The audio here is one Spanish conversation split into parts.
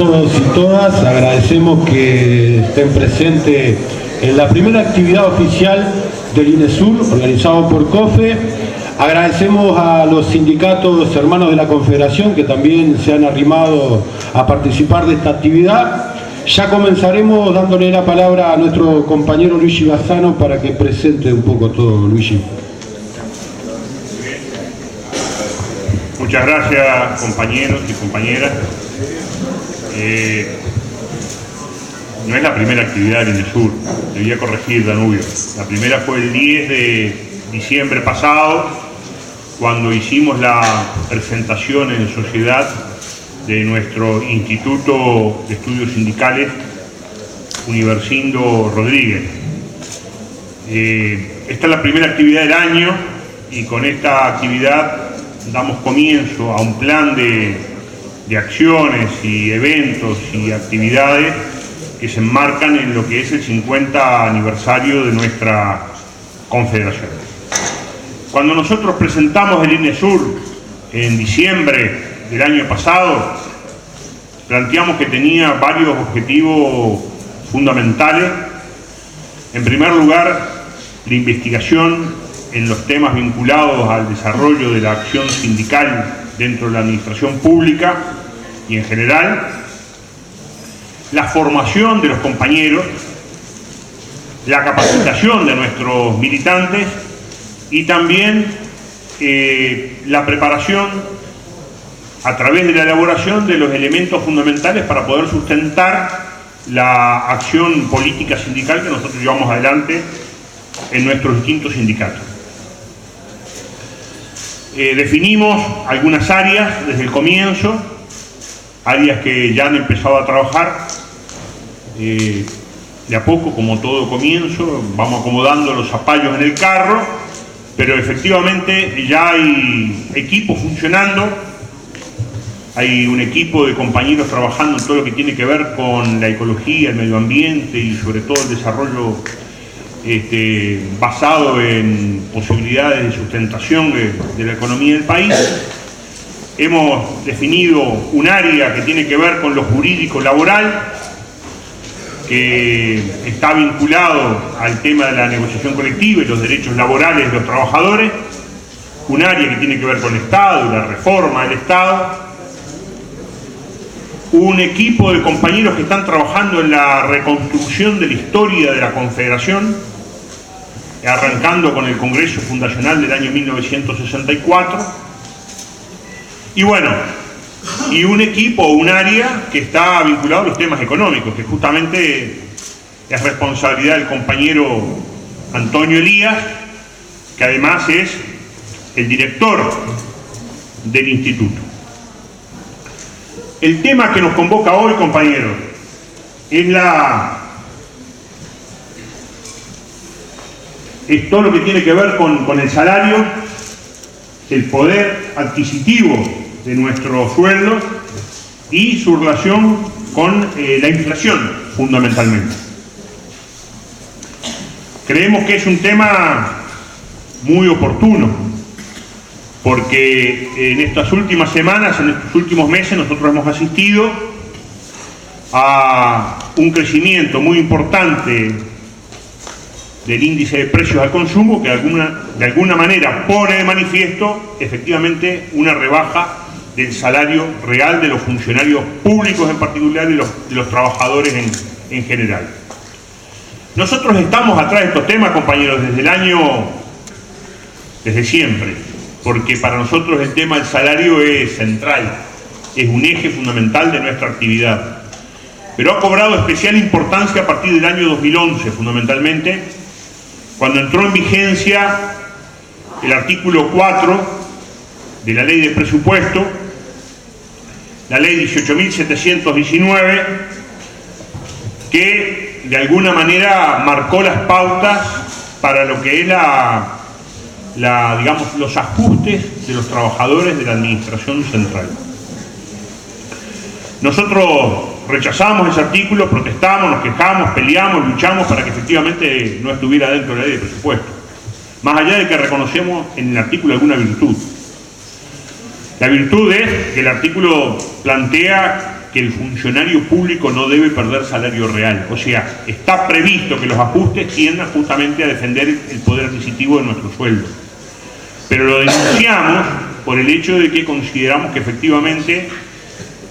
todos y todas. Agradecemos que estén presentes en la primera actividad oficial del INESUR, organizado por COFE. Agradecemos a los sindicatos hermanos de la Confederación que también se han arrimado a participar de esta actividad. Ya comenzaremos dándole la palabra a nuestro compañero Luigi Bassano para que presente un poco todo. Luigi. Muchas gracias, compañeros y compañeras. No es la primera actividad del INESUR, debía corregir, Danubio. La primera fue el 10 de diciembre pasado, cuando hicimos la presentación en sociedad de nuestro Instituto de Estudios Sindicales, Universindo Rodríguez. Esta es la primera actividad del año y con esta actividad damos comienzo a un plan de acciones y eventos y actividades que se enmarcan en lo que es el 50 aniversario de nuestra confederación. Cuando nosotros presentamos el INESUR en diciembre del año pasado, planteamos que tenía varios objetivos fundamentales. En primer lugar, la investigación en los temas vinculados al desarrollo de la acción sindical dentro de la administración pública y en general, la formación de los compañeros, la capacitación de nuestros militantes y también la preparación a través de la elaboración de los elementos fundamentales para poder sustentar la acción política sindical que nosotros llevamos adelante en nuestros distintos sindicatos. Definimos algunas áreas desde el comienzo, áreas que ya han empezado a trabajar de a poco, como todo comienzo, vamos acomodando los zapallos en el carro, pero efectivamente ya hay equipos funcionando, hay un equipo de compañeros trabajando en todo lo que tiene que ver con la ecología, el medio ambiente y sobre todo el desarrollo basado en posibilidades de sustentación de la economía del país. Hemos definido un área que tiene que ver con lo jurídico laboral, que está vinculado al tema de la negociación colectiva y los derechos laborales de los trabajadores, un área que tiene que ver con el Estado y la reforma del Estado, un equipo de compañeros que están trabajando en la reconstrucción de la historia de la Confederación, arrancando con el Congreso Fundacional del año 1964, y bueno, y un equipo, un área que está vinculado a los temas económicos, que justamente es responsabilidad del compañero Antonio Elías, que además es el director del instituto. El tema que nos convoca hoy, compañeros, es todo lo que tiene que ver con el salario, el poder adquisitivo de nuestros sueldos y su relación con la inflación, fundamentalmente. Creemos que es un tema muy oportuno, porque en estas últimas semanas, en estos últimos meses, nosotros hemos asistido a un crecimiento muy importante del índice de precios al consumo que de alguna manera pone de manifiesto efectivamente una rebaja del salario real de los funcionarios públicos en particular y de los trabajadores en general. Nosotros estamos atrás de estos temas, compañeros, desde siempre, porque para nosotros el tema del salario es central, es un eje fundamental de nuestra actividad, pero ha cobrado especial importancia a partir del año 2011, fundamentalmente, cuando entró en vigencia el artículo 4 de la Ley de Presupuesto, la Ley 18.719, que de alguna manera marcó las pautas para lo que es digamos, los ajustes de los trabajadores de la administración central. Nosotros rechazamos ese artículo, protestamos, nos quejamos, peleamos, luchamos para que efectivamente no estuviera dentro de la Ley de Presupuesto. Más allá de que reconocemos en el artículo alguna virtud. La virtud es que el artículo plantea que el funcionario público no debe perder salario real. O sea, está previsto que los ajustes tiendan justamente a defender el poder adquisitivo de nuestro sueldo. Pero lo denunciamos por el hecho de que consideramos que efectivamente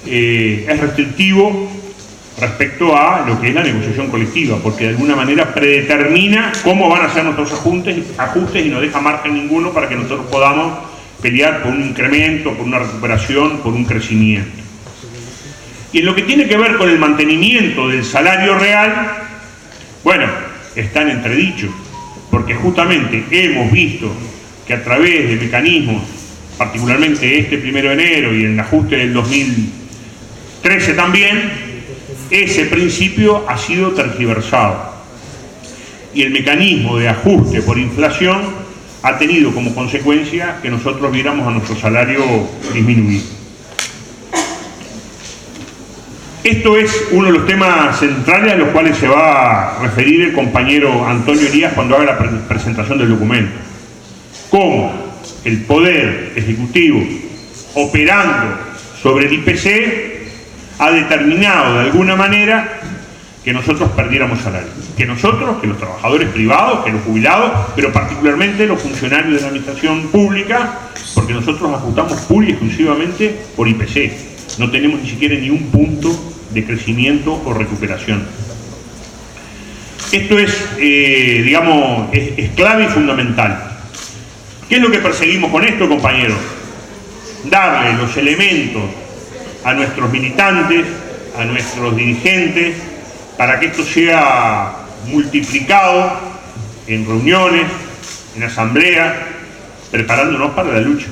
es restrictivo respecto a lo que es la negociación colectiva, porque de alguna manera predetermina cómo van a ser nuestros ajustes y no deja margen ninguno para que nosotros podamos pelear por un incremento, por una recuperación, por un crecimiento. Y en lo que tiene que ver con el mantenimiento del salario real, bueno, está en entredicho, porque justamente hemos visto que a través de mecanismos, particularmente este 1 de enero y el ajuste del 2013 también, ese principio ha sido tergiversado. Y el mecanismo de ajuste por inflación ha tenido como consecuencia que nosotros viéramos a nuestro salario disminuir. Esto es uno de los temas centrales a los cuales se va a referir el compañero Antonio Elías cuando haga la presentación del documento. Cómo el Poder Ejecutivo, operando sobre el IPC, ha determinado de alguna manera que nosotros perdiéramos salario. Que nosotros, que los trabajadores privados, que los jubilados, pero particularmente los funcionarios de la administración pública, porque nosotros ajustamos pura y exclusivamente por IPC. No tenemos ni siquiera ni un punto de crecimiento o recuperación. Esto es, digamos, es clave y fundamental. ¿Qué es lo que perseguimos con esto, compañeros? Darle los elementos a nuestros militantes, a nuestros dirigentes, para que esto sea multiplicado en reuniones, en asambleas, preparándonos para la lucha.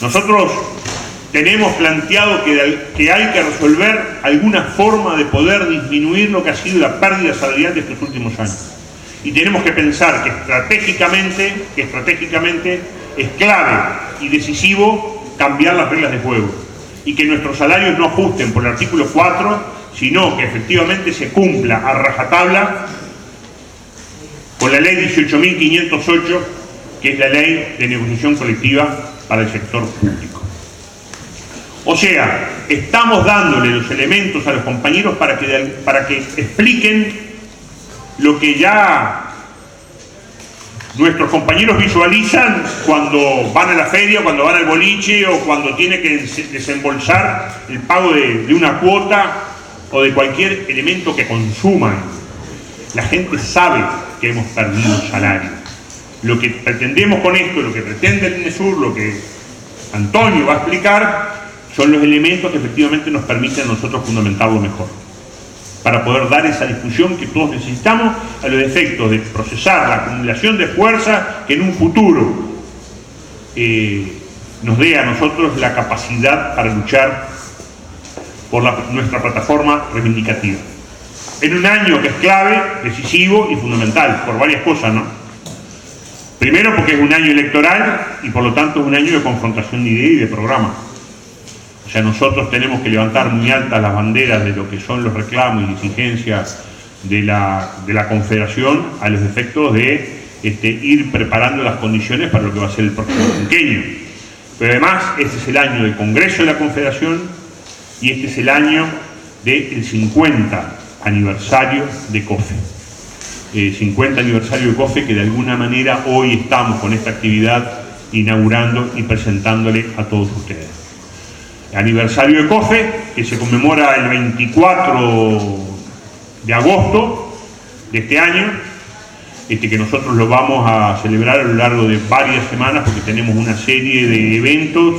Nosotros tenemos planteado que hay que resolver alguna forma de poder disminuir lo que ha sido la pérdida salarial de estos últimos años. Y tenemos que pensar que estratégicamente es clave y decisivo cambiar las reglas de juego y que nuestros salarios no ajusten por el artículo 4, sino que efectivamente se cumpla a rajatabla con la ley 18.508, que es la ley de negociación colectiva para el sector público. O sea, estamos dándole los elementos a los compañeros para que expliquen lo que ya nuestros compañeros visualizan cuando van a la feria, cuando van al boliche o cuando tiene que desembolsar el pago de una cuota o de cualquier elemento que consuman. La gente sabe que hemos perdido salario. Lo que pretendemos con esto, lo que pretende el INESUR, lo que Antonio va a explicar, son los elementos que efectivamente nos permiten a nosotros fundamentarlo mejor, para poder dar esa discusión que todos necesitamos a los efectos de procesar la acumulación de fuerza que en un futuro nos dé a nosotros la capacidad para luchar por nuestra plataforma reivindicativa. En un año que es clave, decisivo y fundamental, por varias cosas, ¿no? Primero porque es un año electoral y por lo tanto es un año de confrontación de ideas y de programa. O sea, nosotros tenemos que levantar muy altas las banderas de lo que son los reclamos y exigencias de la Confederación a los efectos de ir preparando las condiciones para lo que va a ser el próximo quinquenio. Pero además, este es el año del Congreso de la Confederación y este es el año del 50 aniversario de COFE. 50 aniversario de COFE, que de alguna manera hoy estamos con esta actividad inaugurando y presentándole a todos ustedes. Aniversario de COFE, que se conmemora el 24 de agosto de este año, que nosotros lo vamos a celebrar a lo largo de varias semanas porque tenemos una serie de eventos,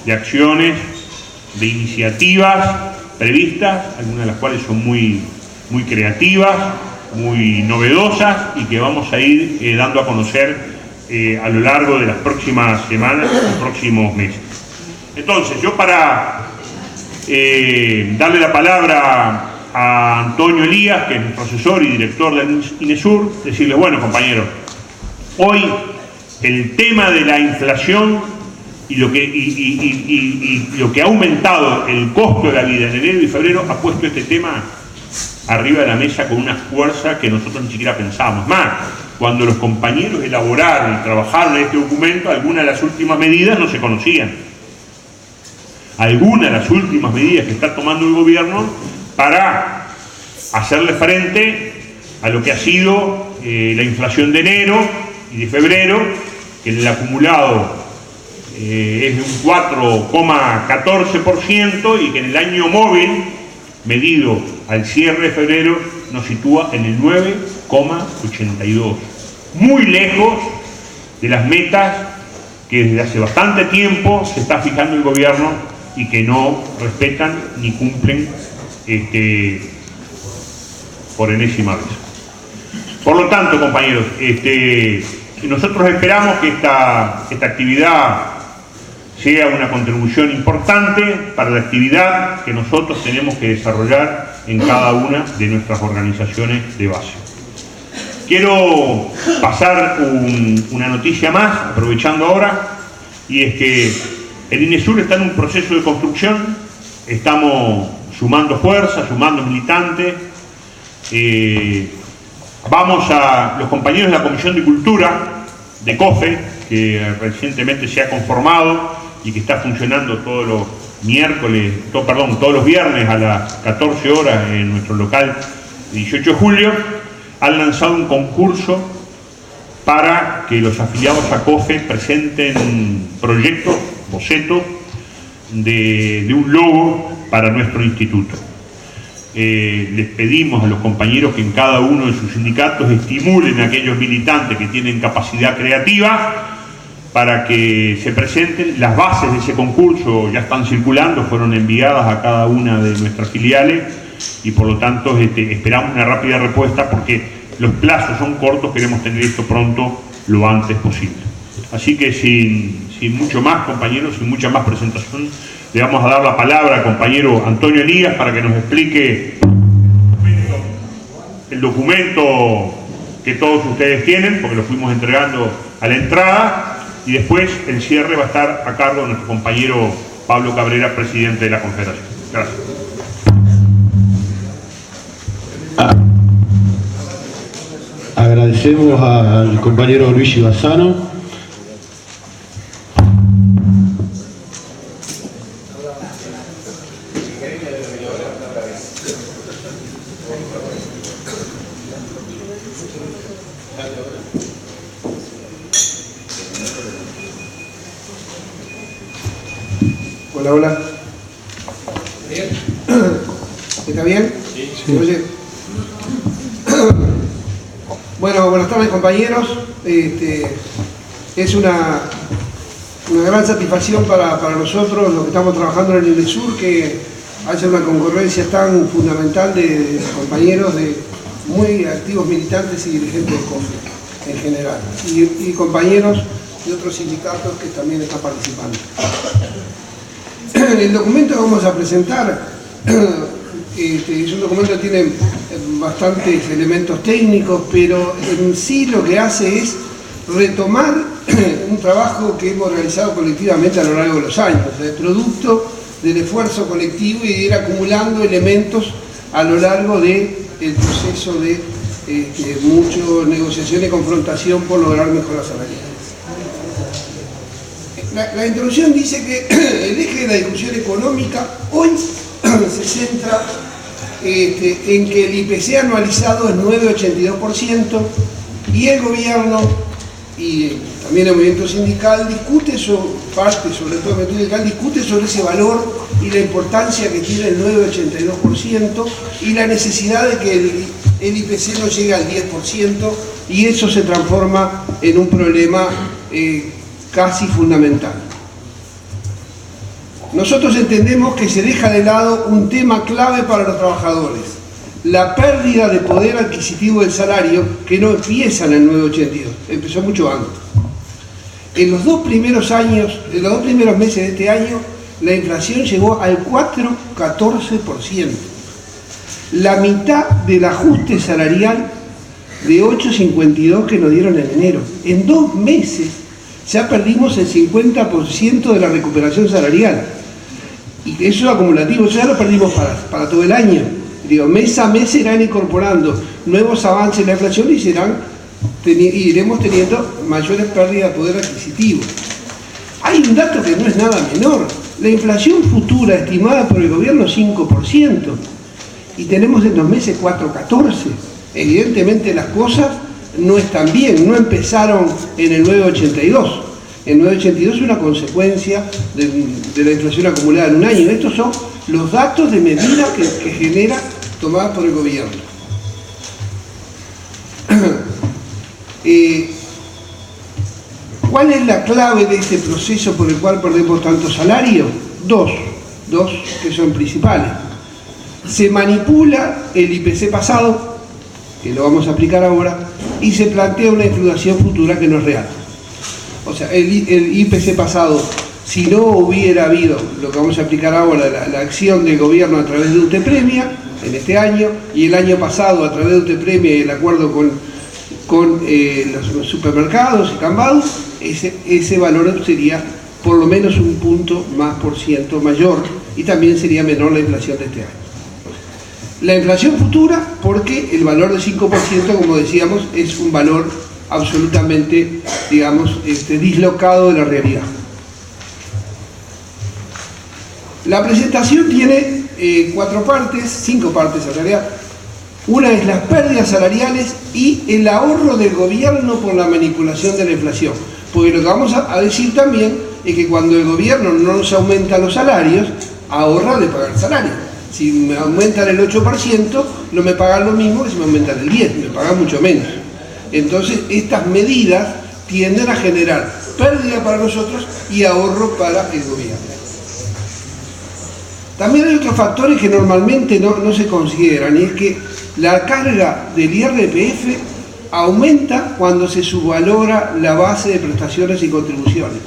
de acciones, de iniciativas previstas, algunas de las cuales son muy creativas, muy novedosas y que vamos a ir dando a conocer a lo largo de las próximas semanas y próximos meses. Entonces, yo para darle la palabra a Antonio Elías, que es nuestro asesor y director del INESUR, decirle, bueno, compañeros, hoy el tema de la inflación y lo que ha aumentado el costo de la vida en enero y febrero ha puesto este tema arriba de la mesa con una fuerza que nosotros ni siquiera pensábamos. Más, cuando los compañeros elaboraron y trabajaron en este documento, algunas de las últimas medidas no se conocían. algunas de las últimas medidas que está tomando el gobierno para hacerle frente a lo que ha sido la inflación de enero y de febrero, que en el acumulado es de un 4,14% y que en el año móvil, medido al cierre de febrero, nos sitúa en el 9,82%. Muy lejos de las metas que desde hace bastante tiempo se está fijando el gobierno y que no respetan ni cumplen por enésima vez. Por lo tanto, compañeros, nosotros esperamos que esta actividad sea una contribución importante para la actividad que nosotros tenemos que desarrollar en cada una de nuestras organizaciones de base. Quiero pasar una noticia más, aprovechando ahora, y es que el INESUR está en un proceso de construcción, estamos sumando fuerzas, sumando militantes. Vamos a los compañeros de la Comisión de Cultura de COFE, que recientemente se ha conformado y que está funcionando todos los viernes a las 14 horas en nuestro local 18 de julio, han lanzado un concurso para que los afiliados a COFE presenten proyectos, bocetos de un logo para nuestro instituto. Les pedimos a los compañeros que en cada uno de sus sindicatos estimulen a aquellos militantes que tienen capacidad creativa para que se presenten. Las bases de ese concurso ya están circulando, fueron enviadas a cada una de nuestras filiales y por lo tanto esperamos una rápida respuesta porque los plazos son cortos, queremos tener esto pronto lo antes posible. Así que sin mucho más, compañeros, sin mucha más presentación, le vamos a dar la palabra al compañero Antonio Elías para que nos explique el documento que todos ustedes tienen, porque lo fuimos entregando a la entrada, y después el cierre va a estar a cargo de nuestro compañero Pablo Cabrera, presidente de la Confederación. Gracias. Agradecemos al compañero Luigi Bassano. Hola, hola. ¿Bien? ¿Está bien? Sí. ¿Se oye? Bueno, buenas tardes, compañeros. Es una gran satisfacción para nosotros, los que estamos trabajando en el INESUR, que haya una concurrencia tan fundamental de compañeros, de muy activos militantes y dirigentes de COFE en general, y compañeros de otros sindicatos que también están participando. El documento que vamos a presentar es un documento que tiene bastantes elementos técnicos, pero en sí lo que hace es retomar un trabajo que hemos realizado colectivamente a lo largo de los años, el producto del esfuerzo colectivo y de ir acumulando elementos a lo largo del proceso de mucha negociación y confrontación por lograr mejoras salariales. La introducción dice que el eje de la discusión económica hoy se centra en que el IPC anualizado es 9,82% y el gobierno y también el movimiento sindical discute sobre todo el movimiento sindical discute sobre ese valor y la importancia que tiene el 9,82% y la necesidad de que el IPC no llegue al 10% y eso se transforma en un problema casi fundamental. Nosotros entendemos que se deja de lado un tema clave para los trabajadores, la pérdida de poder adquisitivo del salario, que no empieza en el 982, empezó mucho antes. En los dos primeros meses de este año, la inflación llegó al 4,14%, la mitad del ajuste salarial de 8,52 que nos dieron en enero. En 2 meses ya perdimos el 50% de la recuperación salarial. Y eso es acumulativo, eso ya lo perdimos para todo el año. Digo, mes a mes se irán incorporando nuevos avances en la inflación y iremos teniendo mayores pérdidas de poder adquisitivo. Hay un dato que no es nada menor. La inflación futura estimada por el gobierno es 5% y tenemos en 2 meses 4,14%. Evidentemente las cosas no están bien, no empezaron en el 9,82. El 9,82 es una consecuencia de la inflación acumulada en un año. Estos son los datos de medida que genera tomadas por el gobierno. ¿Cuál es la clave de este proceso por el cual perdemos tanto salario? Dos que son principales. Se manipula el IPC pasado, que lo vamos a aplicar ahora, y se plantea una inflación futura que no es real. O sea, el IPC pasado, si no hubiera habido lo que vamos a aplicar ahora, la acción del gobierno a través de UTE-Premia en este año, y el año pasado a través de UTE-Premia y el acuerdo con los supermercados y Cambados, ese valor sería por lo menos 1% mayor, y también sería menor la inflación de este año. La inflación futura, porque el valor de 5%, como decíamos, es un valor absolutamente, digamos, dislocado de la realidad. La presentación tiene 5 partes en realidad. Una es las pérdidas salariales y el ahorro del gobierno por la manipulación de la inflación. Porque lo que vamos a decir también es que cuando el gobierno no nos aumenta los salarios, ahorra de pagar salario. Si me aumentan el 8%, no me pagan lo mismo que si me aumentan el 10%, me pagan mucho menos. Entonces, estas medidas tienden a generar pérdida para nosotros y ahorro para el gobierno. También hay otros factores que normalmente no se consideran, y es que la carga del IRPF aumenta cuando se subvalora la base de prestaciones y contribuciones.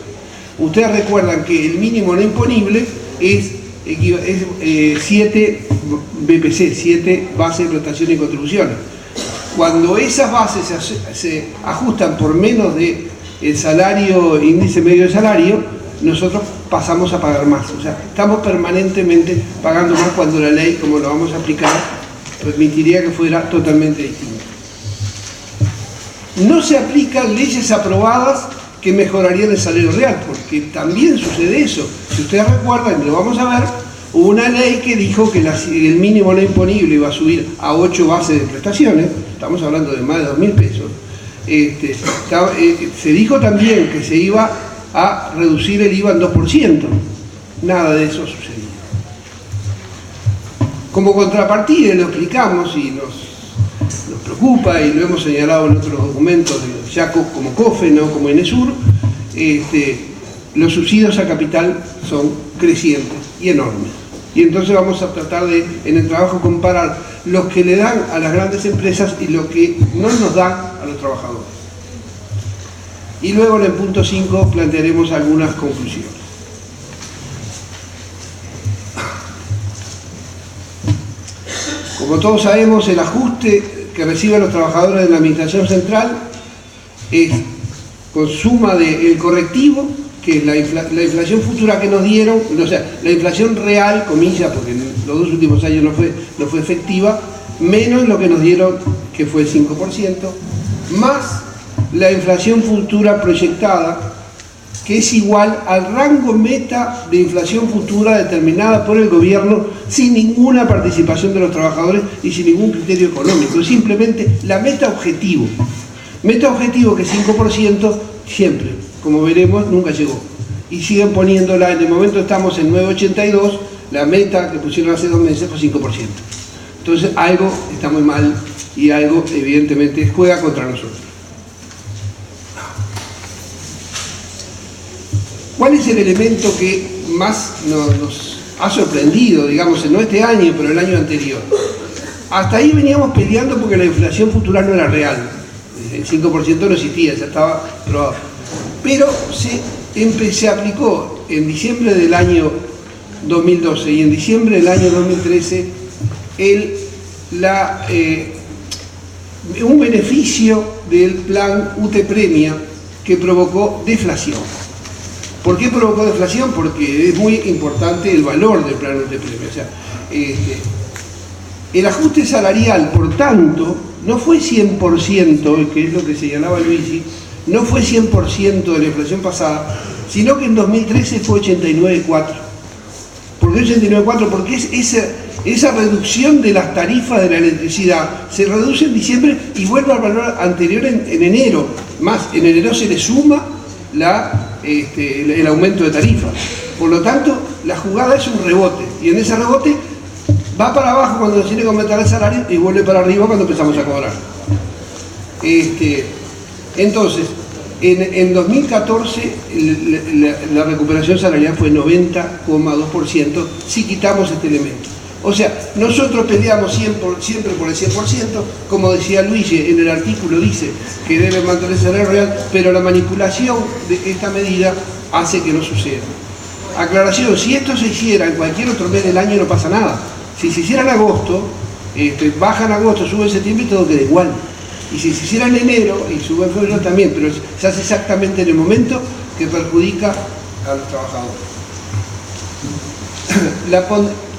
Ustedes recuerdan que el mínimo no imponible es 7 BPC, 7 bases de prestaciones y contribuciones. Cuando esas bases se ajustan por menos del salario, índice medio de salario, nosotros pasamos a pagar más. O sea, estamos permanentemente pagando más cuando la ley, como lo vamos a aplicar, permitiría que fuera totalmente distinto. No se aplican leyes aprobadas que mejorarían el salario real, porque también sucede eso. Si ustedes recuerdan, y lo vamos a ver, hubo una ley que dijo que el mínimo no imponible iba a subir a 8 bases de prestaciones, estamos hablando de más de 2.000 pesos. Se dijo también que se iba a reducir el IVA en 2%. Nada de eso sucedió. Como contrapartida, lo explicamos y nos preocupa, y lo hemos señalado en otros documentos, ya como COFE, no como INESUR, los subsidios a capital son crecientes y enormes. Y entonces vamos a tratar de, en el trabajo, comparar los que le dan a las grandes empresas y lo que no nos dan a los trabajadores. Y luego en el punto 5 plantearemos algunas conclusiones. Como todos sabemos, el ajuste que reciben los trabajadores de la Administración Central es con suma del correctivo, que es la inflación futura que nos dieron, o sea, la inflación real, comillas, porque en los 2 últimos años no fue efectiva, menos lo que nos dieron, que fue el 5%, más la inflación futura proyectada, que es igual al rango meta de inflación futura determinada por el gobierno sin ninguna participación de los trabajadores y sin ningún criterio económico. Es simplemente la meta objetivo. Meta objetivo que 5% siempre, como veremos, nunca llegó. Y siguen poniéndola, en el momento estamos en 9,82, la meta que pusieron hace 2 meses fue 5%. Entonces algo está muy mal y algo evidentemente juega contra nosotros. ¿Cuál es el elemento que más nos ha sorprendido, digamos, no este año, pero el año anterior? Hasta ahí veníamos peleando porque la inflación futura no era real. El 5% no existía, ya estaba probado. Pero se aplicó en diciembre del año 2012 y en diciembre del año 2013 un beneficio del plan UTE-Premia que provocó deflación. ¿Por qué provocó deflación? Porque es muy importante el valor del plan UTE-Premia. O sea, el ajuste salarial, por tanto, no fue 100%, que es lo que señalaba Luigi, no fue 100% de la inflación pasada, sino que en 2013 fue 89,4%. ¿Por qué 89.4? Porque esa reducción de las tarifas de la electricidad se reduce en diciembre y vuelve al valor anterior en enero. Más, en enero se le suma el aumento de tarifas. Por lo tanto, la jugada es un rebote. Y en ese rebote va para abajo cuando se tiene que aumentar el salario y vuelve para arriba cuando empezamos a cobrar. Entonces, en 2014 la recuperación salarial fue 90,2% si quitamos este elemento. O sea, nosotros peleamos siempre por el 100%, como decía Luigi, en el artículo dice que debe mantenerse el salario real, pero la manipulación de esta medida hace que no suceda. Aclaración, si esto se hiciera en cualquier otro mes del año no pasa nada. Si se hiciera en agosto, baja en agosto, sube en septiembre y todo queda igual. Y si se hiciera en enero y sube en febrero también, pero se hace exactamente en el momento que perjudica a los trabajadores.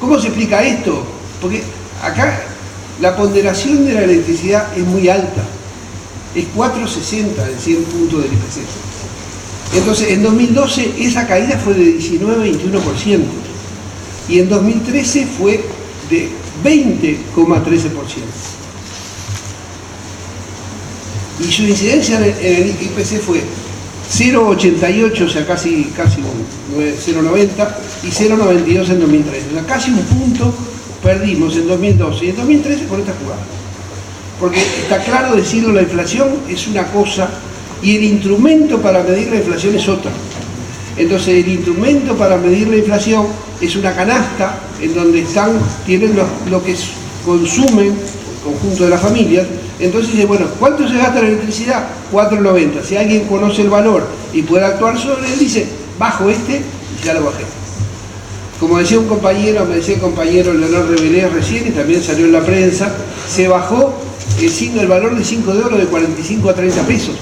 ¿Cómo se explica esto? Porque acá la ponderación de la electricidad es muy alta, es 4,60 en 100 puntos del IPC. Entonces en 2012 esa caída fue de 19,21% y en 2013 fue de 20,13%. Y su incidencia en el IPC fue 0,88, o sea casi 0,90 y 0,92 en 2013. O sea, casi un punto perdimos en 2012 y en 2013 por esta jugada. Porque está claro decirlo, la inflación es una cosa y el instrumento para medir la inflación es otra. Entonces el instrumento para medir la inflación es una canasta en donde tienen lo que consumen el conjunto de las familias. Entonces dice, bueno, ¿cuánto se gasta en electricidad? 4,90. Si alguien conoce el valor y puede actuar sobre él, dice, bajo y ya lo bajé. Como decía un compañero, me decía el compañero Leonardo Revelés recién, y también salió en la prensa, se bajó el valor de 5 de oro de 45 a 30 pesos.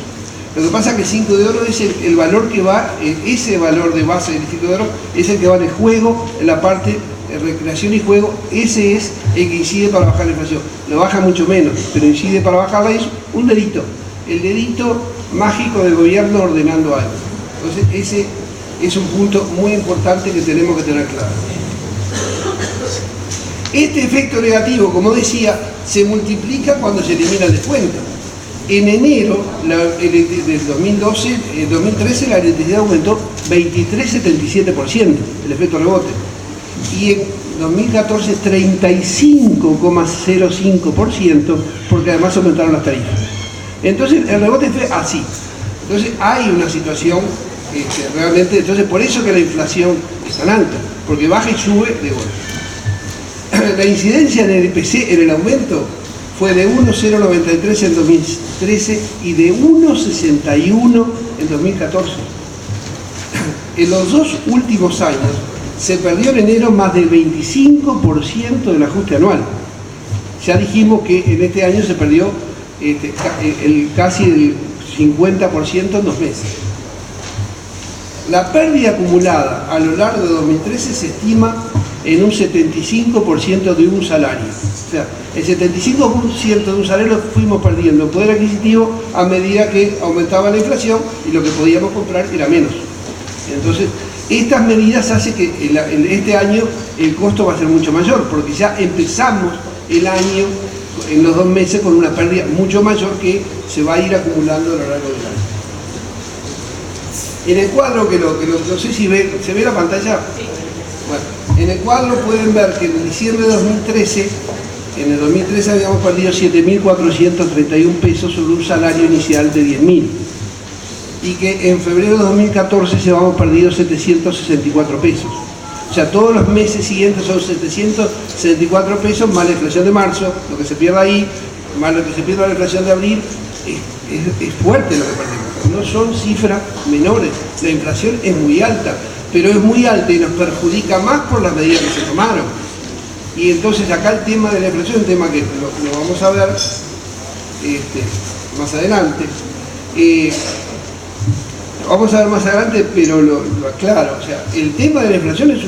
Lo que pasa es que 5 de oro es el valor que va, ese valor de base del 5 de oro es el que va en el juego, en la parte recreación y juego, ese es el que incide para bajar la inflación. Lo baja mucho menos, pero incide para bajarla es un dedito, el dedito mágico del gobierno ordenando algo. Entonces ese es un punto muy importante que tenemos que tener claro. Este efecto negativo, como decía, se multiplica cuando se elimina el descuento. En enero del 2013 la electricidad aumentó 23,77%, el efecto rebote. Y en 2014 35,05%, porque además aumentaron las tarifas. Entonces el rebote fue así. Entonces hay una situación realmente, entonces por eso que la inflación es tan alta, porque baja y sube de golpe. La incidencia en el IPC, en el aumento, fue de 1,093 en 2013 y de 1,61 en 2014. En los 2 últimos años se perdió en enero más del 25% del ajuste anual. Ya dijimos que en este año se perdió casi el 50% en 2 meses. La pérdida acumulada a lo largo de 2013 se estima en un 75% de un salario. O sea, el 75% de un salario lo fuimos perdiendo en poder adquisitivo a medida que aumentaba la inflación y lo que podíamos comprar era menos. Entonces, estas medidas hacen que este año el costo va a ser mucho mayor, porque ya empezamos el año en los 2 meses con una pérdida mucho mayor que se va a ir acumulando a lo largo del año. En el cuadro, no sé si ¿se ve la pantalla? Bueno, en el cuadro pueden ver que en diciembre de 2013, en el 2013 habíamos perdido 7.431 pesos sobre un salario inicial de 10.000. Y que en febrero de 2014 llevamos perdido 764 pesos. O sea, todos los meses siguientes son 764 pesos más la inflación de marzo, lo que se pierde ahí, más lo que se pierde la inflación de abril, es fuerte lo que perdemos. No son cifras menores, la inflación es muy alta, pero es muy alta y nos perjudica más por las medidas que se tomaron. Y entonces acá el tema de la inflación es un tema que lo vamos a ver más adelante. Vamos a ver más adelante, pero lo aclaro. O sea, el tema de la inflación es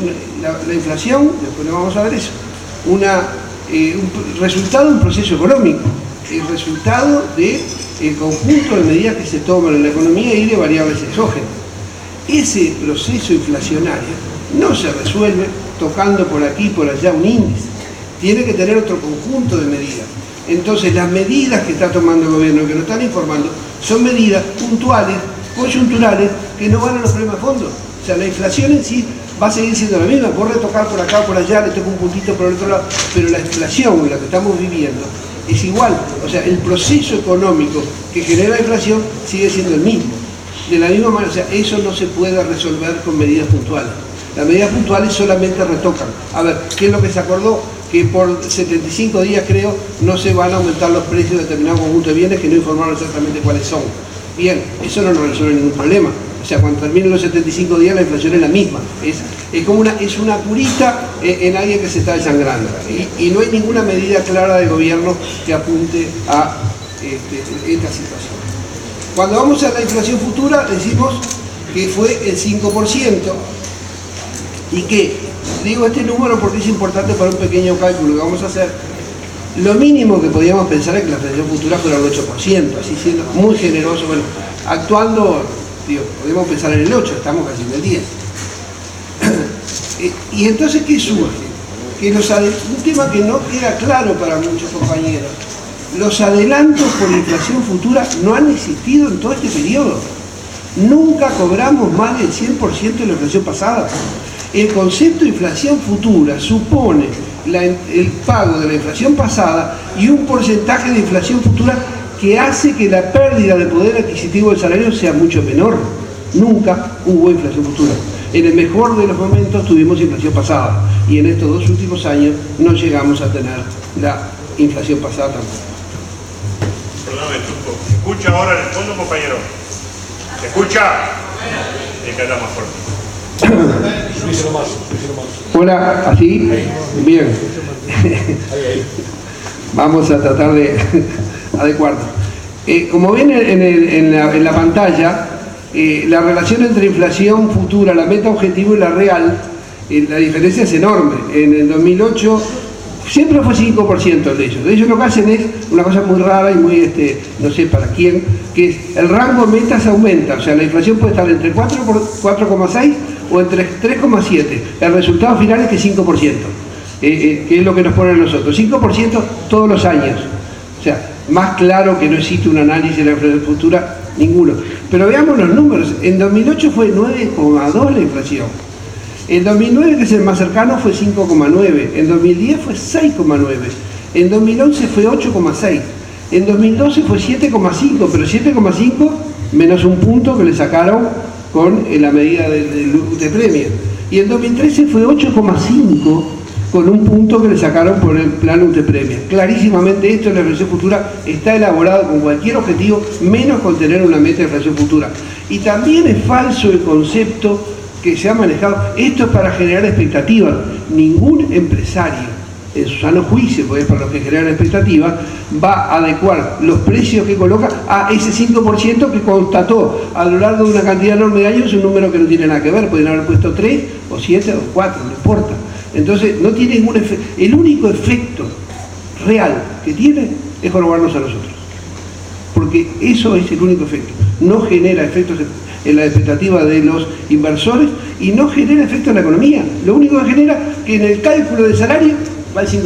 la inflación, después lo vamos a ver eso, un resultado de un proceso económico, el resultado del conjunto de medidas que se toman en la economía y de variables exógenas. Ese proceso inflacionario no se resuelve tocando por aquí y por allá un índice, tiene que tener otro conjunto de medidas. Entonces las medidas que está tomando el gobierno, que nos están informando, son medidas puntuales, coyunturales, que no van a los problemas de fondo. O sea, la inflación en sí va a seguir siendo la misma, por retocar por acá, por allá, le toca un puntito por el otro lado, pero la inflación, la que estamos viviendo, es igual. O sea, el proceso económico que genera la inflación sigue siendo el mismo. De la misma manera, o sea, eso no se puede resolver con medidas puntuales. Las medidas puntuales solamente retocan. A ver, ¿qué es lo que se acordó? Que por 75 días, creo, no se van a aumentar los precios de determinados conjuntos de bienes que no informaron exactamente cuáles son. Bien, eso no nos resuelve ningún problema. O sea, cuando terminen los 75 días la inflación es la misma. Es como una curita en alguien que se está desangrando. Y no hay ninguna medida clara del gobierno que apunte a esta situación. Cuando vamos a la inflación futura, decimos que fue el 5%. Y que, digo este número porque es importante para un pequeño cálculo que vamos a hacer. Lo mínimo que podíamos pensar es que la inflación futura fuera el 8%, así siendo muy generoso. Bueno, actuando, digo, podemos pensar en el 8%, estamos casi en el 10%. Y entonces, ¿qué surge? Que un tema que no queda claro para muchos compañeros. Los adelantos por inflación futura no han existido en todo este periodo. Nunca cobramos más del 100% de la inflación pasada. El concepto de inflación futura supone el pago de la inflación pasada y un porcentaje de inflación futura que hace que la pérdida de poder adquisitivo del salario sea mucho menor. Nunca hubo inflación futura. En el mejor de los momentos tuvimos inflación pasada y en estos 2 últimos años no llegamos a tener la inflación pasada tampoco. Perdóname, Chuco. ¿Se escucha ahora en el fondo, compañero? ¿Se escucha? Hay que hablar más fuerte. Hola, ¿así? Bien. Vamos a tratar de adecuarnos. Como ven en la pantalla, la relación entre inflación futura, la meta objetivo y la real, la diferencia es enorme. En el 2008 siempre fue 5% el de ellos. Ellos lo que hacen es una cosa muy rara y muy, no sé para quién, que es el rango metas aumenta. O sea, la inflación puede estar entre 4,6 o entre 3,7. El resultado final es que 5%, que es lo que nos ponen nosotros. 5% todos los años. O sea, más claro que no existe un análisis de la inflación futura, ninguno. Pero veamos los números. En 2008 fue 9,2 la inflación. En 2009, que es el más cercano, fue 5,9. En 2010 fue 6,9. En 2011 fue 8,6. En 2012 fue 7,5, pero 7,5 menos un punto que le sacaron con la medida de premio. Y en 2013 fue 8,5 con un punto que le sacaron por el plan UTEPREMIA. Clarísimamente esto en la inflación futura está elaborado con cualquier objetivo, menos con tener una meta de inflación futura. Y también es falso el concepto que se ha manejado. Esto es para generar expectativas. Ningún empresario, en su sano juicio, porque es para los que generan expectativas, va a adecuar los precios que coloca a ese 5% que constató a lo largo de una cantidad enorme de años, un número que no tiene nada que ver. Pueden haber puesto 3 o 7 o 4, no importa. Entonces no tiene ningún efecto. El único efecto real que tiene es jorobarnos a nosotros, porque eso es el único efecto. No genera efectos en la expectativa de los inversores y no genera efecto en la economía. Lo único que genera que en el cálculo del salario va el 5%.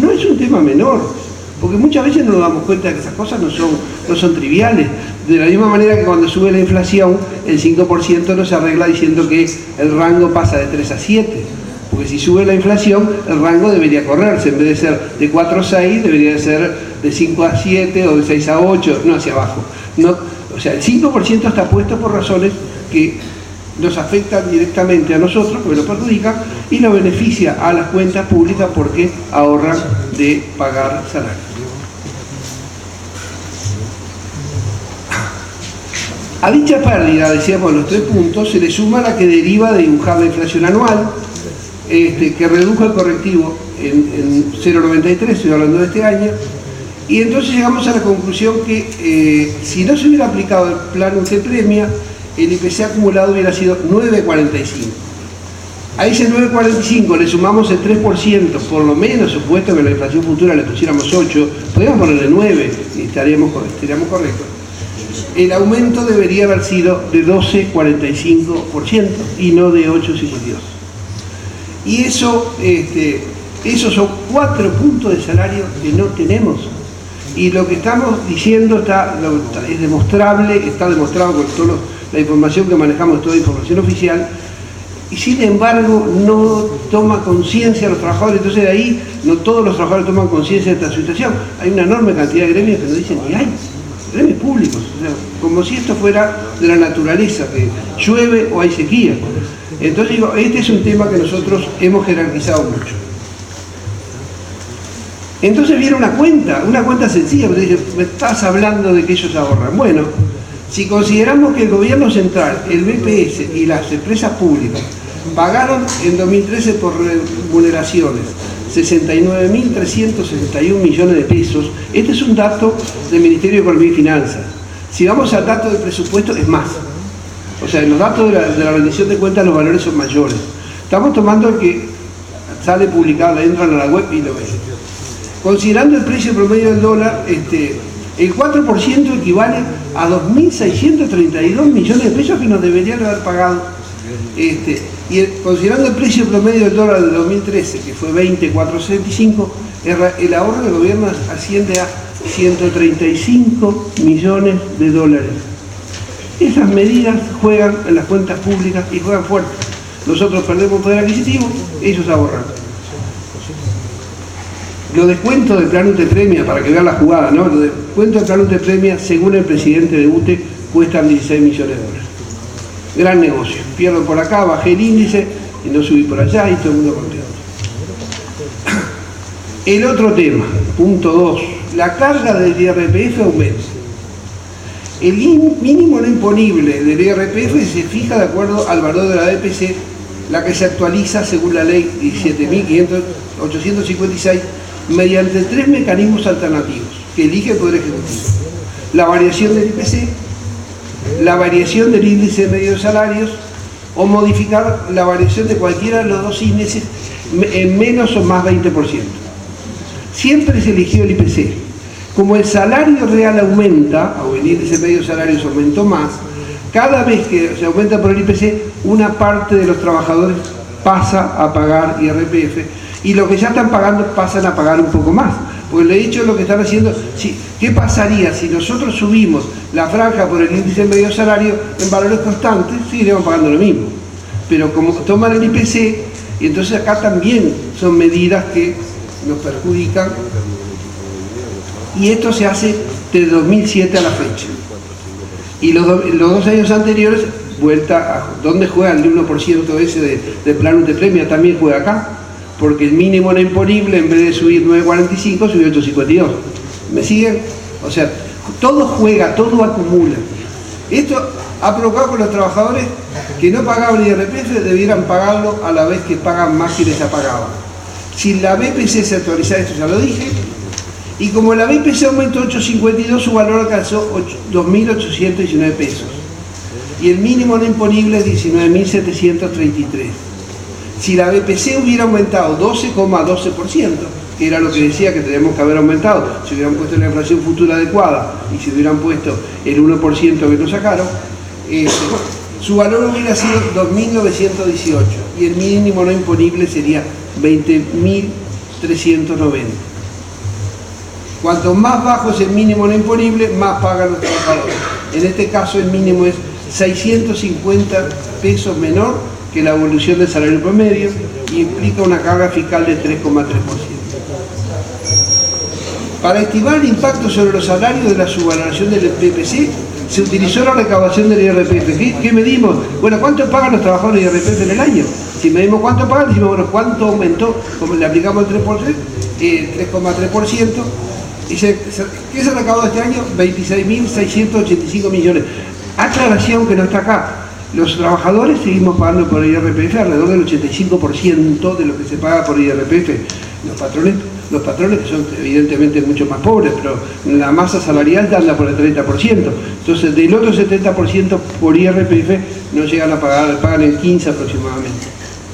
No es un tema menor, porque muchas veces no nos damos cuenta de que esas cosas no son triviales. De la misma manera que cuando sube la inflación, el 5% no se arregla diciendo que el rango pasa de 3 a 7. Porque si sube la inflación, el rango debería correrse. En vez de ser de 4 a 6, debería de ser de 5 a 7 o de 6 a 8, no hacia abajo. No, o sea, el 5% está puesto por razones que nos afectan directamente a nosotros, porque nos perjudican, y nos beneficia a las cuentas públicas porque ahorran de pagar salarios. A dicha pérdida, decíamos los 3 puntos, se le suma la que deriva de dibujar la inflación anual, que redujo el correctivo en 0,93, estoy hablando de este año, y entonces llegamos a la conclusión que si no se hubiera aplicado el plan UTEPREMIA, el IPC acumulado hubiera sido 9,45. A ese 9,45 le sumamos el 3%, por lo menos, supuesto que la inflación futura le pusiéramos 8, podríamos ponerle 9 y estaríamos correctos. El aumento debería haber sido de 12,45% y no de 8,52. Y eso, esos son 4 puntos de salario que no tenemos. Y lo que estamos diciendo es demostrable, está demostrado con toda la información que manejamos, toda información oficial, y sin embargo no toma conciencia los trabajadores. Entonces de ahí no todos los trabajadores toman conciencia de esta situación. Hay una enorme cantidad de gremios que nos dicen ni hay, gremios públicos, o sea, como si esto fuera de la naturaleza, que llueve o hay sequía. Entonces digo, este es un tema que nosotros hemos jerarquizado mucho. Entonces viene una cuenta sencilla, porque dije, me estás hablando de que ellos ahorran. Bueno, si consideramos que el gobierno central, el BPS y las empresas públicas pagaron en 2013 por remuneraciones 69.361 millones de pesos, este es un dato del Ministerio de Economía y Finanzas. Si vamos al dato del presupuesto, es más. O sea, en los datos de la rendición de cuentas los valores son mayores. Estamos tomando el que sale publicado, entran a la web y lo ven. Considerando el precio promedio del dólar, el 4% equivale a 2.632 millones de pesos que nos deberían haber pagado. Considerando el precio promedio del dólar del 2013, que fue 20,465, el ahorro del gobierno asciende a 135 millones de dólares. Esas medidas juegan en las cuentas públicas y juegan fuerte. Nosotros perdemos poder adquisitivo, ellos ahorran. Los descuentos del plan UTE Premia, para que vean la jugada, ¿no? Los descuentos del plan UTE Premia, según el presidente de UTE, cuestan 16 millones de dólares. Gran negocio. Pierdo por acá, bajé el índice y no subí por allá y todo el mundo contento. El otro tema, punto 2, la carga del IRPF aumenta. El mínimo no imponible del IRPF se fija de acuerdo al valor de la BPC, la que se actualiza según la ley 17.856, mediante 3 mecanismos alternativos que elige el Poder Ejecutivo: la variación del IPC, la variación del índice medio de salarios, o modificar la variación de cualquiera de los dos índices en menos o más 20%. Siempre se eligió el IPC. Como el salario real aumenta, o el índice medio de salarios aumentó más, cada vez que se aumenta por el IPC, una parte de los trabajadores pasa a pagar IRPF, y los que ya están pagando pasan a pagar un poco más. Porque de hecho lo que están haciendo, ¿qué pasaría si nosotros subimos la franja por el índice medio salario en valores constantes? Seguiremos pagando lo mismo. Pero como toman el IPC, y entonces acá también son medidas que nos perjudican, y esto se hace de 2007 a la fecha. Y los 2 años anteriores, vuelta a donde juega el 1% ese de plan UTE Premia, también juega acá, porque el mínimo no imponible, en vez de subir 9,45, subió 8,52. ¿Me siguen? O sea, todo juega, todo acumula. Esto ha provocado que los trabajadores que no pagaban IRPF debieran pagarlo a la vez que pagan más quienes ya pagaban. Si la BPC se actualiza, esto ya lo dije, y como la BPC aumentó 8,52, su valor alcanzó 2.819 pesos. Y el mínimo no imponible es 19.733. Si la BPC hubiera aumentado 12,12%, que era lo que decía que teníamos que haber aumentado, si hubieran puesto la inflación futura adecuada y si hubieran puesto el 1% que nos sacaron, su valor hubiera sido 2.918 y el mínimo no imponible sería 20.390. Cuanto más bajo es el mínimo no imponible, más pagan los trabajadores. En este caso el mínimo es 650 pesos menor que la evolución del salario promedio y implica una carga fiscal de 3,3%. Para estimar el impacto sobre los salarios de la subvaloración del BPC, se utilizó la recaudación del IRPF. ¿Qué medimos? Bueno, ¿cuánto pagan los trabajadores de IRPF en el año? Si medimos cuánto pagan, decimos, bueno, ¿cuánto aumentó? Como le aplicamos el 3,3%, y ¿qué se recaudó este año? 26.685 millones. Aclaración que no está acá. Los trabajadores seguimos pagando por IRPF alrededor del 85% de lo que se paga por IRPF. Los patrones que son evidentemente mucho más pobres, pero la masa salarial anda por el 30%. Entonces, del otro 70% por IRPF no llegan a pagar, pagan el 15% aproximadamente.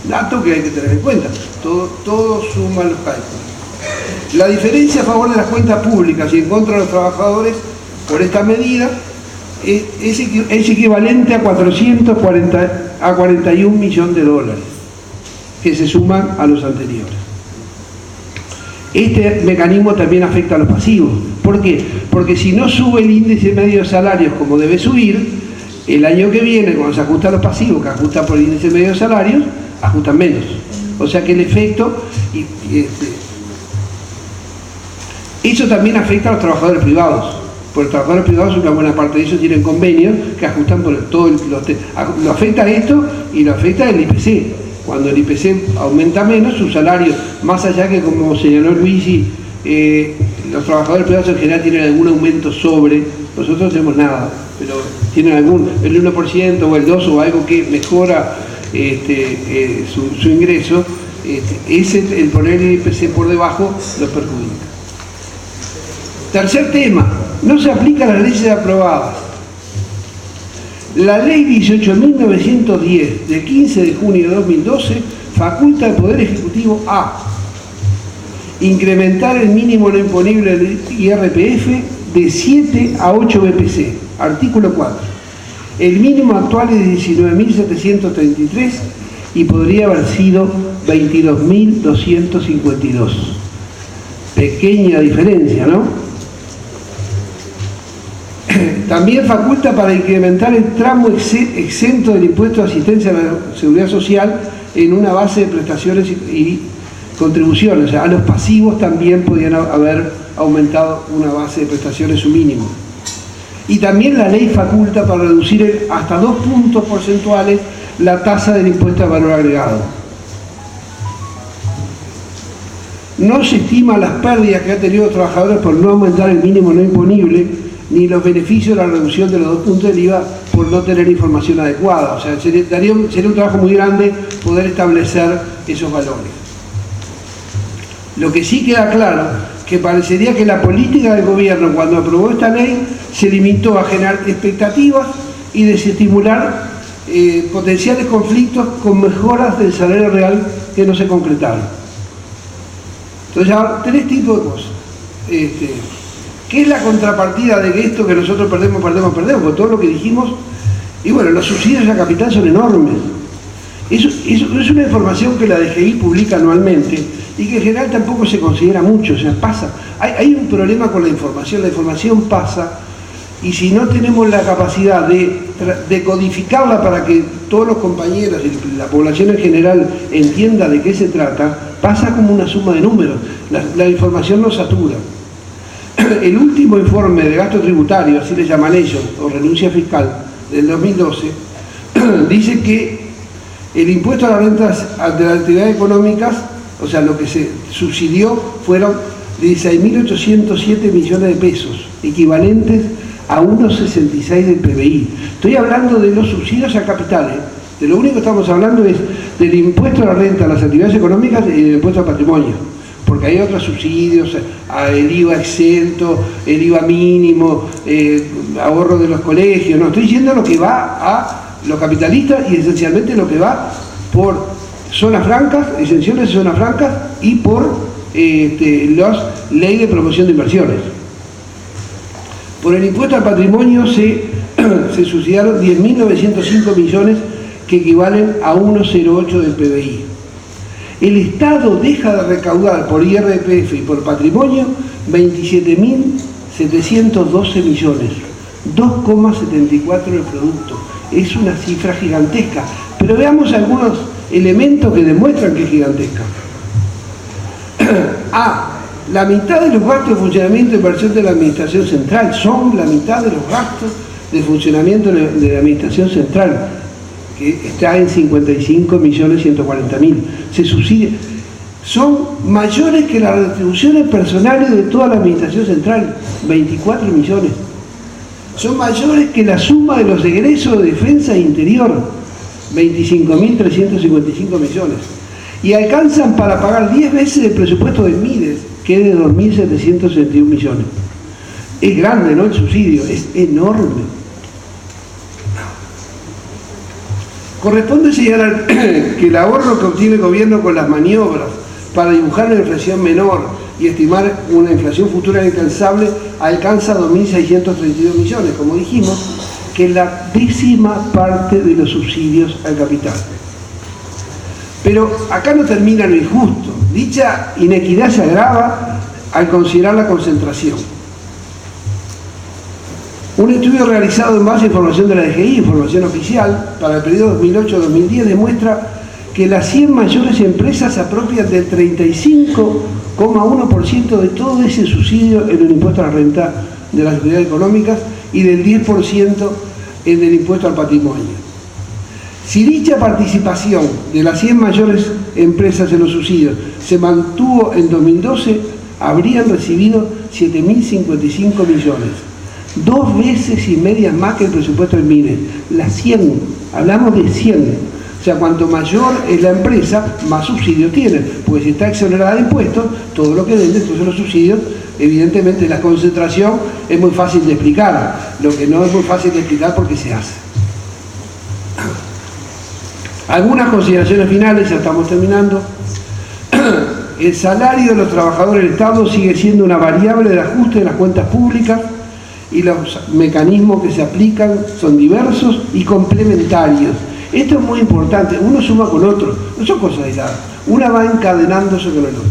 Dato que hay que tener en cuenta. Todo suma los cálculos. La diferencia a favor de las cuentas públicas y en contra de los trabajadores por esta medida es equivalente a 41 millones de dólares. que se suman a los anteriores. Este mecanismo también afecta a los pasivos. ¿Por qué? Porque si no sube el índice medio de salarios como debe subir, el año que viene, cuando se ajustan los pasivos, que ajustan por el índice medio de salarios, ajustan menos. O sea que el efecto... eso también afecta a los trabajadores privados. Porque los trabajadores privados, una buena parte de ellos tienen convenios que ajustan por todo lo afecta esto y lo afecta el IPC. Cuando el IPC aumenta menos, su salario, más allá que, como señaló Luigi, los trabajadores privados en general tienen algún aumento sobre, nosotros no tenemos nada, pero tienen el 1% o el 2% o algo que mejora su ingreso, el poner el IPC por debajo los perjudica. Tercer tema, no se aplica a las leyes aprobadas. La ley 18.910 del 15 de junio de 2012 faculta al Poder Ejecutivo a incrementar el mínimo no imponible del IRPF de 7 a 8 BPC. Artículo 4. El mínimo actual es 19.733 y podría haber sido 22.252. Pequeña diferencia, ¿no? También faculta para incrementar el tramo exento del impuesto de asistencia a la seguridad social en una base de prestaciones y contribuciones. O sea, a los pasivos también podían haber aumentado una base de prestaciones su mínimo. Y también la ley faculta para reducir hasta 2 puntos porcentuales la tasa del impuesto al valor agregado. No se estima las pérdidas que han tenido los trabajadores por no aumentar el mínimo no imponible, ni los beneficios de la reducción de los 2 puntos del IVA por no tener información adecuada. O sea, sería un trabajo muy grande poder establecer esos valores. Lo que sí queda claro, que parecería que la política del gobierno cuando aprobó esta ley se limitó a generar expectativas y desestimular potenciales conflictos con mejoras del salario real que no se concretaron. Entonces, ahora, 3 tipos de cosas. ¿Qué es la contrapartida de esto que nosotros perdemos? Por todo lo que dijimos. Y bueno, los subsidios a capital son enormes. Eso es una información que la DGI publica anualmente y que en general tampoco se considera mucho. O sea, pasa. Hay un problema con la información pasa, y si no tenemos la capacidad de codificarla para que todos los compañeros y la población en general entienda de qué se trata, pasa como una suma de números. La información nos satura. El último informe de gasto tributario, así le llaman ellos, o renuncia fiscal, del 2012, dice que el impuesto a las rentas de las actividades económicas, o sea, lo que se subsidió fueron 16.807 millones de pesos, equivalentes a 1,66 del PBI. Estoy hablando de los subsidios a capitales. De lo único que estamos hablando es del impuesto a la renta, a las actividades económicas y del impuesto al patrimonio. Porque hay otros subsidios, el IVA exento, el IVA mínimo, ahorro de los colegios. No, estoy diciendo lo que va a los capitalistas y esencialmente lo que va por zonas francas, exenciones de zonas francas y por las leyes de promoción de inversiones. Por el impuesto al patrimonio se subsidiaron 10.905 millones que equivalen a 1,08 del PBI. El Estado deja de recaudar por IRPF y por patrimonio 27.712 millones, 2,74 del producto. Es una cifra gigantesca, pero veamos algunos elementos que demuestran que es gigantesca. La mitad de los gastos de funcionamiento y inversión de la Administración Central son la mitad de los gastos de funcionamiento de la Administración Central, que está en 55.140.000. Se subsidia. Son mayores que las retribuciones personales de toda la Administración Central, 24 millones. Son mayores que la suma de los egresos de defensa e interior, 25.355 millones. Y alcanzan para pagar 10 veces el presupuesto del MIDES, que es de 2.761 millones. Es grande, ¿no? El subsidio, es enorme. Corresponde señalar que el ahorro que obtiene el gobierno con las maniobras para dibujar una inflación menor y estimar una inflación futura inalcanzable alcanza 2.632 millones, como dijimos, que es la 10ª parte de los subsidios al capital. Pero acá no termina lo injusto. Dicha inequidad se agrava al considerar la concentración. Un estudio realizado en base a información de la DGI, información oficial, para el periodo 2008-2010 demuestra que las 100 mayores empresas se apropian del 35,1% de todo ese subsidio en el impuesto a la renta de las actividades económicas y del 10% en el impuesto al patrimonio. Si dicha participación de las 100 mayores empresas en los subsidios se mantuvo en 2012, habrían recibido 7.055 millones, 2 veces y media más que el presupuesto del MINE. Las 100, hablamos de 100. O sea, cuanto mayor es la empresa, más subsidios tiene, porque si está exonerada de impuestos, todo lo que vende, entonces los subsidios, evidentemente la concentración es muy fácil de explicar, lo que no es muy fácil de explicar porque se hace. Algunas consideraciones finales, ya estamos terminando. El salario de los trabajadores del Estado sigue siendo una variable de ajuste de las cuentas públicas y los mecanismos que se aplican son diversos y complementarios. Esto es muy importante, uno suma con otro, no son cosas aisladas, una va encadenándose con el otro.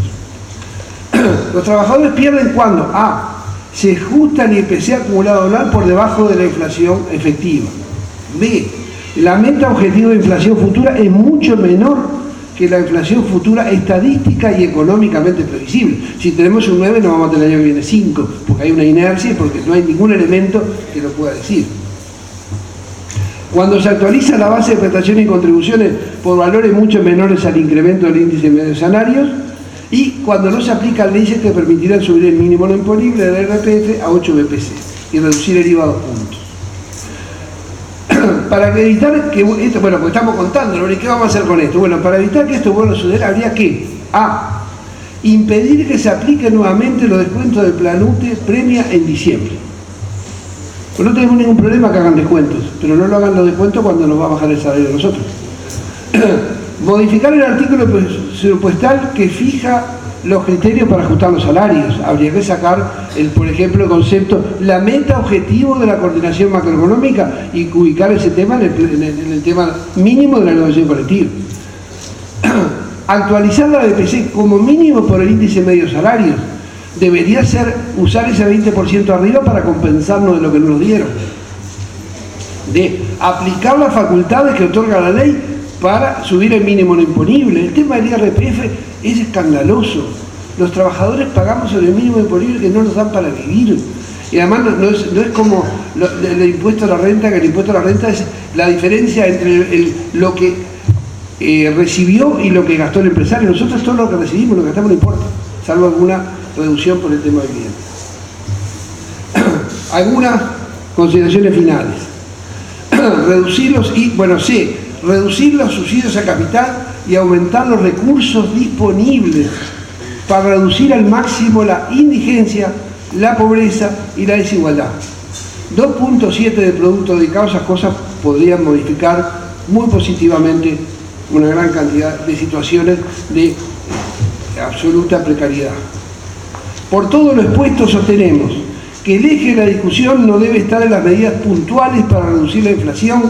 Los trabajadores pierden cuando se ajusta el IPC acumulado anual por debajo de la inflación efectiva. B, la meta objetivo de inflación futura es mucho menor que la inflación futura estadística y económicamente previsible. Si tenemos un 9 no vamos a tener el año que viene 5, porque hay una inercia y porque no hay ningún elemento que lo pueda decir. Cuando se actualiza la base de prestaciones y contribuciones por valores mucho menores al incremento del índice medio de salarios, y cuando no se aplican leyes que permitirán subir el mínimo no imponible del IRPF a 8 BPC y reducir el IVA a 2 puntos. Para evitar que esto, bueno, pues estamos contándolo, ¿y qué vamos a hacer con esto? Bueno, para evitar que esto vuelva a suceder, habría que impedir que se apliquen nuevamente los descuentos del Plan UTE premia en diciembre. Pues no tenemos ningún problema que hagan descuentos, pero no lo hagan los descuentos cuando nos va a bajar el salario de nosotros. Modificar el artículo presupuestal que fija los criterios para ajustar los salarios. Habría que sacar, por ejemplo, el concepto, la meta objetivo de la coordinación macroeconómica y ubicar ese tema en el tema mínimo de la negociación colectiva. Actualizar la BPC como mínimo por el índice medio salarios. Debería ser usar ese 20% arriba para compensarnos de lo que nos dieron. De aplicar las facultades que otorga la ley para subir el mínimo no imponible. El tema del IRPF es escandaloso. Los trabajadores pagamos el mínimo imponible que no nos dan para vivir. Y además no es como el impuesto a la renta, que el impuesto a la renta es la diferencia entre lo que recibió y lo que gastó el empresario. Nosotros todo lo que recibimos, lo que gastamos no importa, salvo alguna reducción por el tema del bien. Algunas consideraciones finales. Reducir los subsidios a capital y aumentar los recursos disponibles para reducir al máximo la indigencia, la pobreza y la desigualdad. 2.7 del producto dedicado a esas cosas podrían modificar muy positivamente una gran cantidad de situaciones de absoluta precariedad. Por todo lo expuesto sostenemos que el eje de la discusión no debe estar en las medidas puntuales para reducir la inflación,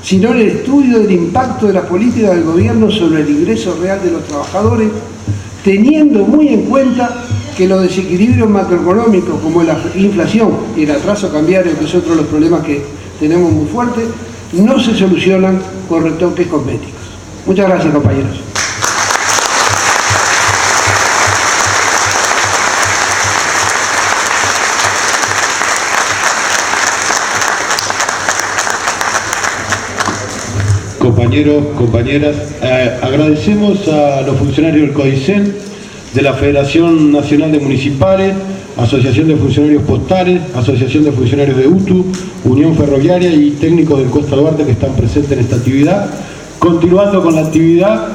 sino en el estudio del impacto de las políticas del gobierno sobre el ingreso real de los trabajadores, teniendo muy en cuenta que los desequilibrios macroeconómicos como la inflación y el atraso cambiario, que es otro de los problemas que tenemos muy fuertes, no se solucionan con retoques cosméticos. Muchas gracias, compañeros. Compañeros, compañeras, agradecemos a los funcionarios del CODICEN, de la Federación Nacional de Municipales, Asociación de Funcionarios Postales, Asociación de Funcionarios de UTU, Unión Ferroviaria y técnicos del Costa Duarte que están presentes en esta actividad. Continuando con la actividad,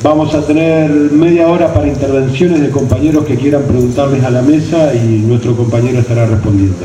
vamos a tener media hora para intervenciones de compañeros que quieran preguntarles a la mesa y nuestro compañero estará respondiendo.